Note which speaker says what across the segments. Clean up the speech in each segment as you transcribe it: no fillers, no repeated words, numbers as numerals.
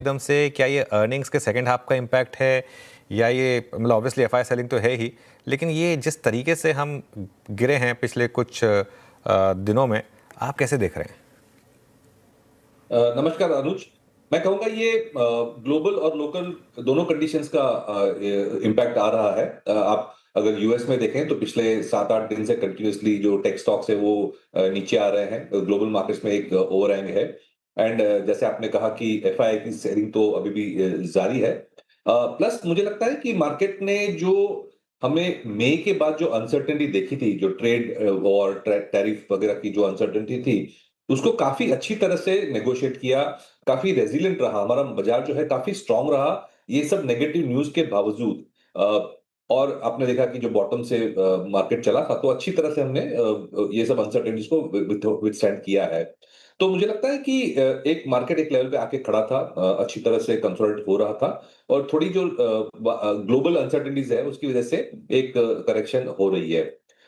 Speaker 1: एकदम से क्या ये अर्निंग्स के सेकंड हाफ का इम्पैक्ट है या ये मतलब ऑब्वियसली एफआई सेलिंग तो है ही, लेकिन ये जिस तरीके से हम गिरे हैं पिछले कुछ दिनों में, आप कैसे देख रहे हैं?
Speaker 2: नमस्कार अनुज। मैं कहूँगा ये ग्लोबल और लोकल दोनों कंडीशंस का इम्पैक्ट आ रहा है। आप अगर यूएस में देखें तो पिछले 7-8 दिन से कंटिन्यूअसली जो टेक स्टॉक्स है वो नीचे आ रहे हैं। ग्लोबल मार्केट्स में एक ओवरहैंग है। एंड जैसे आपने कहा कि एफआई की सेलिंग तो अभी भी जारी है। प्लस मुझे लगता है कि मार्केट ने जो हमें मई के बाद जो अनसर्टेनिटी देखी थी, जो ट्रेड वॉर, टैरिफ वगैरह की जो अनसर्टेनिटी थी, उसको काफी अच्छी तरह से नेगोशिएट किया, काफी रेजिलिएंट रहा, हमारा बाजार जो है काफी स्ट्रांग रहा, ये सब नेगेटिव न्यूज के बावजूद। और आपने देखा कि जो बॉटम से मार्केट चला था, तो अच्छी तरह से हमने ये सब अनसर्टेनिटीज को विथस्टैंड किया है। तो मुझे लगता है कि एक मार्केट एक लेवल पे आके खड़ा था, अच्छी तरह से कंसोलिडेट हो रहा था, और थोड़ी जो ग्लोबल अनसर्टेनिटीज है उसकी वजह से एक करेक्शन हो रही है।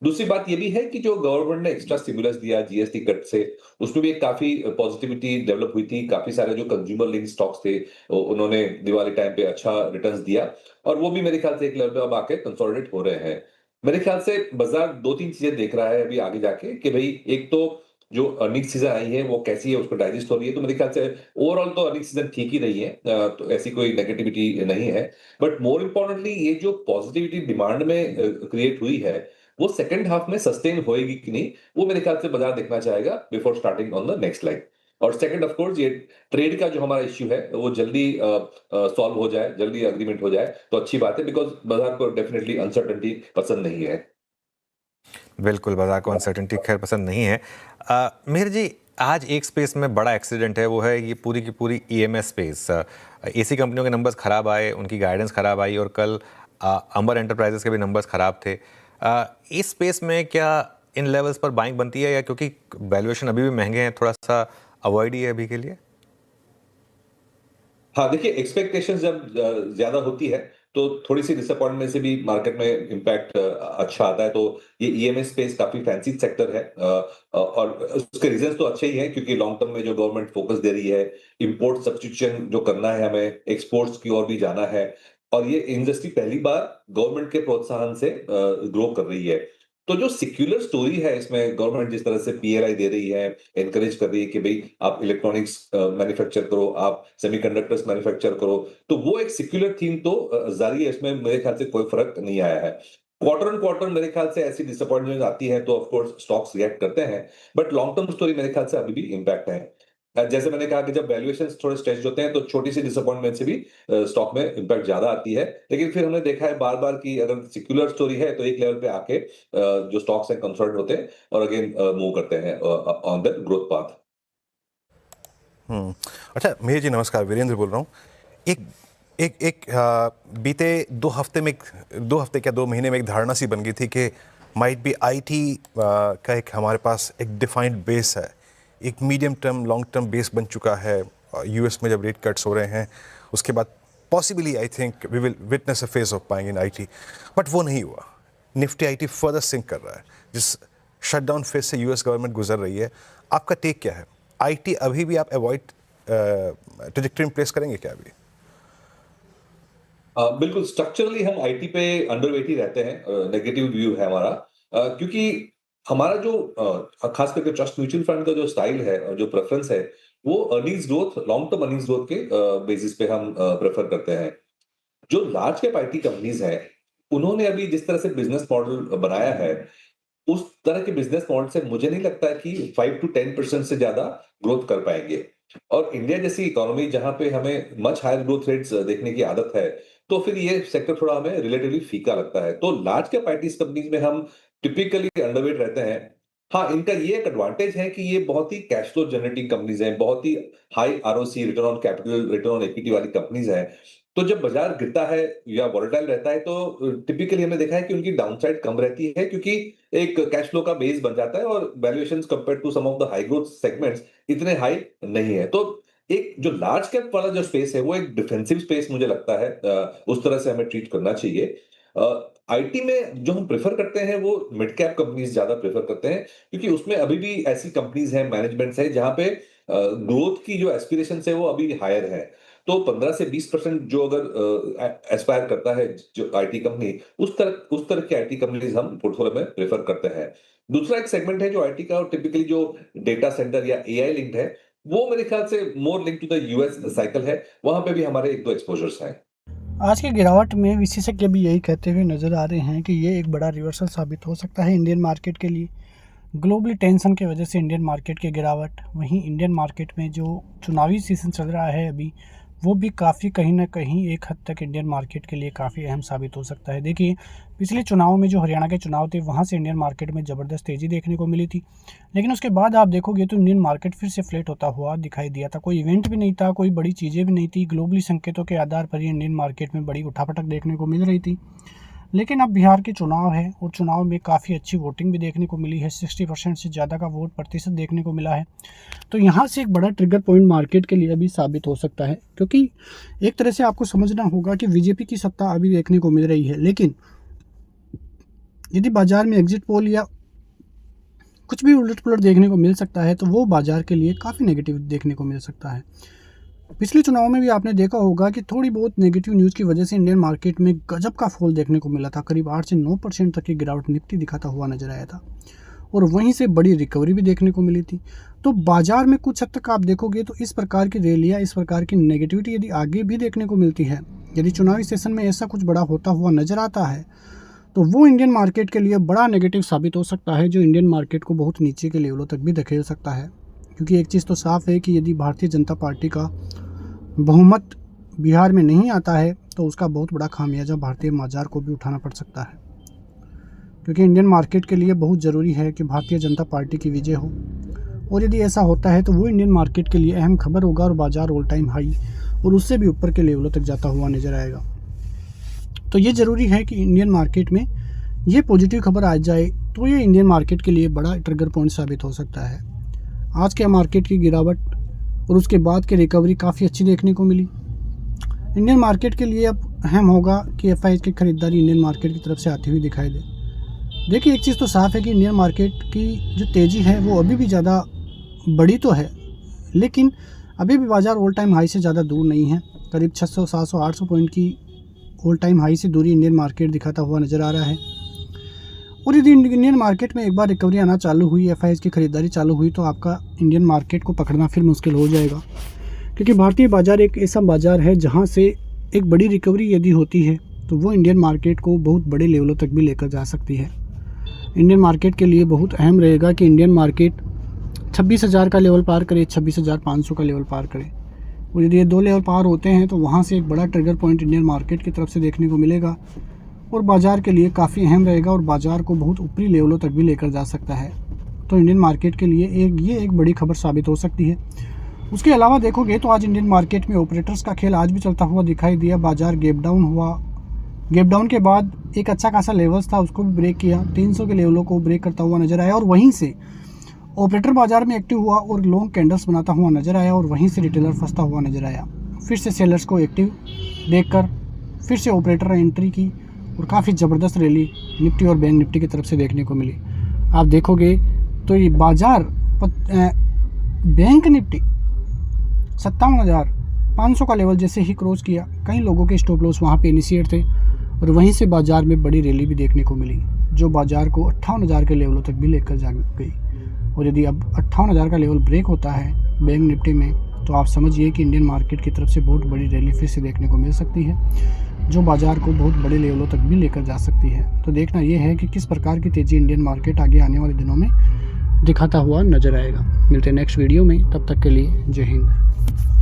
Speaker 2: दूसरी बात ये भी है कि जो गवर्नमेंट ने एक्स्ट्रा स्टिमुलस दिया जीएसटी कट से, उसमें भी एक काफी पॉजिटिविटी डेवलप हुई थी। काफी सारे जो कंज्यूमर लिंक स्टॉक्स थे, उन्होंने दिवाली टाइम पे अच्छा रिटर्न्स दिया, और वो भी मेरे ख्याल से एक लेवल पे अब आके कंसोलिडेट हो रहे हैं। मेरे ख्याल से बाजार दो तीन चीजें देख रहा है अभी आगे जाके, कि भाई एक तो जो अर्निंग सीजन आई है वो कैसी है, उसको डाइजेस्ट हो रही है। तो मेरे ख्याल से ओवरऑल तो अर्निंग सीजन ठीक ही रही है, तो ऐसी कोई नेगेटिविटी नहीं है। बट मोर इम्पोर्टेंटली ये जो पॉजिटिविटी डिमांड में क्रिएट हुई है, वो सेकंड हाफ में सस्टेन होएगी कि नहीं, वो मेरे ख्याल से बाजार देखना चाहेगा before starting on the next line. और सेकंड ऑफ कोर्स ये ट्रेड का जो हमारा इश्यू है वो जल्दी सॉल्व हो जाए, जल्दी अग्रीमेंट हो जाए तो अच्छी बात है, बिकॉज बाजार को डेफिनेटली अनसर्टेनिटी पसंद नहीं है।
Speaker 1: बिल्कुल, बाजार को अनसर्टेनिटी खैर पसंद नहीं है। मिहिर जी, आज एक स्पेस में बड़ा एक्सीडेंट है, वो है ये पूरी की पूरी ईएमएस स्पेस। एसी कंपनियों के नंबर्स खराब आए, उनकी गाइडेंस खराब आई, और कल अंबर एंटरप्राइजेस के भी नंबर्स खराब थे। इस स्पेस में क्या इन लेवल्स पर बाइंग बनती है, या क्योंकि वैल्यूएशन अभी भी महंगे हैं, थोड़ा सा अवॉइड ही है अभी के लिए?
Speaker 2: हाँ, देखिए एक्सपेक्टेशंस जब ज्यादा होती है तो थोड़ी सी डिसअपॉइंटमेंट से भी मार्केट में इम्पैक्ट अच्छा आता है। तो ये ईएमएस स्पेस काफी फैंसी सेक्टर है, और उसके रीजंस तो अच्छे ही हैं, क्योंकि लॉन्ग टर्म में जो गवर्नमेंट फोकस दे रही है, इंपोर्ट सब्स्टिट्यूशन जो करना है, हमें एक्सपोर्ट्स की ओर भी जाना है, और ये इंडस्ट्री पहली बार गवर्नमेंट के प्रोत्साहन से ग्रो कर रही है। तो जो सिक्युलर स्टोरी है इसमें, गवर्नमेंट जिस तरह से पीएलआई दे रही है, एनकरेज कर रही है कि भाई आप इलेक्ट्रॉनिक्स मैन्युफैक्चर करो, आप सेमीकंडक्टर्स मैन्युफैक्चर करो, तो वो एक सेक्युलर थीम तो जारी है, इसमें मेरे ख्याल से कोई फर्क नहीं आया है। क्वार्टर ऑन क्वार्टर मेरे ख्याल से ऐसी डिसअपॉइंटमेंट आती है तो ऑफ कोर्स स्टॉक्स रिएक्ट करते हैं, बट लॉन्ग टर्म स्टोरी मेरे ख्याल से अभी भी इंपैक्ट है। जैसे मैंने कहा कि जब वैल्यूएशंस थोड़े स्ट्रेच होते हैं तो छोटी सी डिसअपॉइंटमेंट से भी स्टॉक में इंपैक्ट ज्यादा आती है। लेकिन फिर हमने देखा है बार बार कि अगर सिक्युलर स्टोरी है तो एक लेवल पे आके जो स्टॉक्स हैं कंसोलिडेट होते हैं और अगेन मूव करते हैं ऑन द ग्रोथ पाथ।
Speaker 3: अच्छा मेहर जी, नमस्कार, वीरेंद्र बोल रहा हूँ। एक एक एक बीते 2 हफ्ते में, 2 हफ्ते क्या 2 महीने में एक धारणा सी बन गई थी कि माइट बी आईटी का एक हमारे पास एक डिफाइंड बेस है, एक medium term long term base बन चुका है। यूएस में जब रेट कट्स हो रहे हैं उसके बाद possibly I think we will witness a phase of buying in IT, but वो नहीं हुआ। निफ्टी आईटी फर्दर सिंक कर रहा है, जिस शटडाउन फेज से यूएस गवर्नमेंट गुजर रही है। आपका टेक क्या है? आईटी अभी भी आप अवॉइड ट्रैजेक्टरी में प्लेस करेंगे क्या अभी?
Speaker 2: बिल्कुल, स्ट्रक्चरली हम आईटी पे अंडरवेट ही रहते हैं, नेगेटिव व्यू है हमारा, क्योंकि हमारा जो खास करके ट्रस्ट म्यूचुअल फंड का जो स्टाइल है और जो प्रेफरेंस है, वो earnings growth, long term earnings growth के बेसिस पे हम प्रेफर करते हैं। जो लार्ज कैप आईटी कंपनीज हैं, उन्होंने अभी जिस तरह से बिजनेस मॉडल बनाया है, उस तरह के बिजनेस मॉडल से मुझे नहीं लगता है कि 5 to 10% से ज्यादा ग्रोथ कर पाएंगे। और इंडिया जैसी इकोनॉमी जहां पे हमें मच हायर ग्रोथ रेट्स देखने की आदत है, तो फिर ये सेक्टर थोड़ा हमें रिलेटिवली फीका लगता है। तो लार्ज कैप आईटी कंपनीज में हम टिपिकली अंडरवेट रहते हैं। हाँ, इनका ये एक एडवांटेज है कि ये बहुत ही कैश फ्लो जनरेटिंग कंपनीज हैं, बहुत ही high ROC, return on capital, return on equity वाली कंपनीज हैं। तो जब बाजार गिरता है या वोलेटाइल रहता है, तो टिपिकली हमने देखा है कि उनकी डाउनसाइड कम रहती है, क्योंकि एक कैश फ्लो का बेस बन जाता है, और valuations compare to some of the high growth segments इतने हाई नहीं है। तो एक जो लार्ज कैप वाला जो स्पेस है वो एक डिफेंसिव स्पेस मुझे लगता है, उस तरह से हमें ट्रीट करना चाहिए। आईटी में जो हम प्रेफर करते हैं वो मिड कैप कंपनीज ज्यादा प्रेफर करते हैं, क्योंकि उसमें अभी भी ऐसी कंपनीज हैं, मैनेजमेंट्स हैं, जहां पे ग्रोथ की जो एस्पिरेशन है वो अभी हायर है। तो 15 से 20% जो अगर एस्पायर करता है जो आईटी कंपनी, उस तरह की आईटी कंपनीज हम पोर्टफोलियो में प्रेफर करते हैं। दूसरा एक सेगमेंट है जो आईटी का, और टिपिकली जो डेटा सेंटर या एआई लिंक्ड है, वो मेरे ख्याल से more link to the US cycle है। वहां पे भी हमारे एक दो एक्सपोजर्स हैं।
Speaker 4: आज की गिरावट में विशेषज्ञ भी यही कहते हुए नज़र आ रहे हैं कि ये एक बड़ा रिवर्सल साबित हो सकता है इंडियन मार्केट के लिए। ग्लोबली टेंशन की वजह से इंडियन मार्केट की गिरावट, वहीं इंडियन मार्केट में जो चुनावी सीज़न चल रहा है अभी, वो भी काफ़ी कहीं ना कहीं एक हद तक इंडियन मार्केट के लिए काफ़ी अहम साबित हो सकता है। देखिए, पिछले चुनाव में जो हरियाणा के चुनाव थे, वहाँ से इंडियन मार्केट में ज़बरदस्त तेज़ी देखने को मिली थी, लेकिन उसके बाद आप देखोगे तो इंडियन मार्केट फिर से फ्लैट होता हुआ दिखाई दिया था। कोई इवेंट भी नहीं था, कोई बड़ी चीज़ें भी नहीं थी, ग्लोबली संकेतों के आधार पर ही इंडियन मार्केट में बड़ी उठापटक देखने को मिल रही थी। लेकिन अब बिहार के चुनाव है और चुनाव में काफ़ी अच्छी वोटिंग भी देखने को मिली है, 60% से ज़्यादा का वोट प्रतिशत देखने को मिला है। तो यहाँ से एक बड़ा ट्रिगर पॉइंट मार्केट के लिए भी साबित हो सकता है, क्योंकि एक तरह से आपको समझना होगा कि बीजेपी की सत्ता अभी देखने को मिल रही है, लेकिन यदि बाजार में एग्जिट पोल या कुछ भी उलट पुलट देखने को मिल सकता है, तो वो बाजार के लिए काफ़ी नेगेटिव देखने को मिल सकता है। पिछले चुनाव में भी आपने देखा होगा कि थोड़ी बहुत नेगेटिव न्यूज़ की वजह से इंडियन मार्केट में गजब का फॉल देखने को मिला था। करीब 8 से 9% तक की गिरावट निफ्टी दिखाता हुआ नजर आया था, और वहीं से बड़ी रिकवरी भी देखने को मिली थी। तो बाजार में कुछ हद तक आप देखोगे तो इस प्रकार की रैलियाँ, इस प्रकार की नेगेटिविटी यदि आगे भी देखने को मिलती है, यदि चुनावी सेशन में ऐसा कुछ बड़ा होता हुआ नजर आता है, तो वो इंडियन मार्केट के लिए बड़ा नेगेटिव साबित हो सकता है, जो इंडियन मार्केट को बहुत नीचे के लेवलों तक भी धकेल सकता है। क्योंकि एक चीज़ तो साफ है कि यदि भारतीय जनता पार्टी का बहुमत बिहार में नहीं आता है, तो उसका बहुत बड़ा खामियाजा भारतीय बाजार को भी उठाना पड़ सकता है। क्योंकि इंडियन मार्केट के लिए बहुत ज़रूरी है कि भारतीय जनता पार्टी की विजय हो, और यदि ऐसा होता है तो वो इंडियन मार्केट के लिए अहम खबर होगा, और बाजार ऑल टाइम हाई और उससे भी ऊपर के लेवलों तक जाता हुआ नजर आएगा। तो ये ज़रूरी है कि इंडियन मार्केट में ये पॉजिटिव खबर आ जाए, तो ये इंडियन मार्केट के लिए बड़ा ट्रिगर पॉइंट साबित हो सकता है। आज के मार्केट की गिरावट और उसके बाद की रिकवरी काफ़ी अच्छी देखने को मिली। इंडियन मार्केट के लिए अब अहम होगा कि एफआईआई की खरीदारी इंडियन मार्केट की तरफ से आती हुई दिखाई दे। देखिए, एक चीज़ तो साफ है कि इंडियन मार्केट की जो तेज़ी है वो अभी भी ज़्यादा बड़ी तो है, लेकिन अभी भी बाजार ऑल टाइम हाई से ज़्यादा दूर नहीं है। करीब 600, 700, 800 पॉइंट की ऑल टाइम हाई से दूरी इंडियन मार्केट दिखाता हुआ नज़र आ रहा है। और यदि इंडियन मार्केट में एक बार रिकवरी आना चालू हुई, एफआईआई की खरीदारी चालू हुई, तो आपका इंडियन मार्केट को पकड़ना फिर मुश्किल हो जाएगा। क्योंकि भारतीय बाजार एक ऐसा बाजार है जहां से एक बड़ी रिकवरी यदि होती है, तो वो इंडियन मार्केट को बहुत बड़े लेवलों तक भी लेकर जा सकती है। इंडियन मार्केट के लिए बहुत अहम रहेगा कि इंडियन मार्केट 26,000 का लेवल पार करे, 26,500 का लेवल पार करे। और यदि ये दो लेवल पार होते हैं, तो वहाँ से एक बड़ा ट्रिगर पॉइंट इंडियन मार्केट की तरफ से देखने को मिलेगा, और बाज़ार के लिए काफ़ी अहम रहेगा, और बाज़ार को बहुत ऊपरी लेवलों तक भी लेकर जा सकता है। तो इंडियन मार्केट के लिए ये एक बड़ी खबर साबित हो सकती है। उसके अलावा देखोगे तो आज इंडियन मार्केट में ऑपरेटर्स का खेल आज भी चलता हुआ दिखाई दिया। बाजार गैप डाउन हुआ, गैप डाउन के बाद एक अच्छा खासा लेवल्स था, उसको भी ब्रेक किया, 300 के लेवलों को ब्रेक करता हुआ नजर आया, और वहीं से ऑपरेटर बाजार में एक्टिव हुआ और लॉन्ग कैंडल्स बनाता हुआ नजर आया, और वहीं से रिटेलर फंसता हुआ नजर आया। फिर से सेलर्स को एक्टिव देखकर फिर से ऑपरेटर ने एंट्री की, और काफ़ी ज़बरदस्त रैली निफ्टी और बैंक निफ्टी की तरफ से देखने को मिली। आप देखोगे तो ये बाजार बैंक निफ्टी 57,500 का लेवल जैसे ही क्रॉस किया, कई लोगों के स्टॉप लॉस वहाँ पे इनिशिएट थे, और वहीं से बाजार में बड़ी रैली भी देखने को मिली, जो बाजार को 58,000 के लेवलों तक भी लेकर जा गई। और यदि अब 58,000 का लेवल ब्रेक होता है बैंक निफ्टी में, तो आप समझिए कि इंडियन मार्केट की तरफ से बहुत बड़ी रैली फिर से देखने को मिल सकती है, जो बाजार को बहुत बड़े लेवलों तक भी लेकर जा सकती है। तो देखना यह है कि किस प्रकार की तेज़ी इंडियन मार्केट आगे आने वाले दिनों में दिखाता हुआ नजर आएगा। मिलते हैं नेक्स्ट वीडियो में, तब तक के लिए जय हिंद।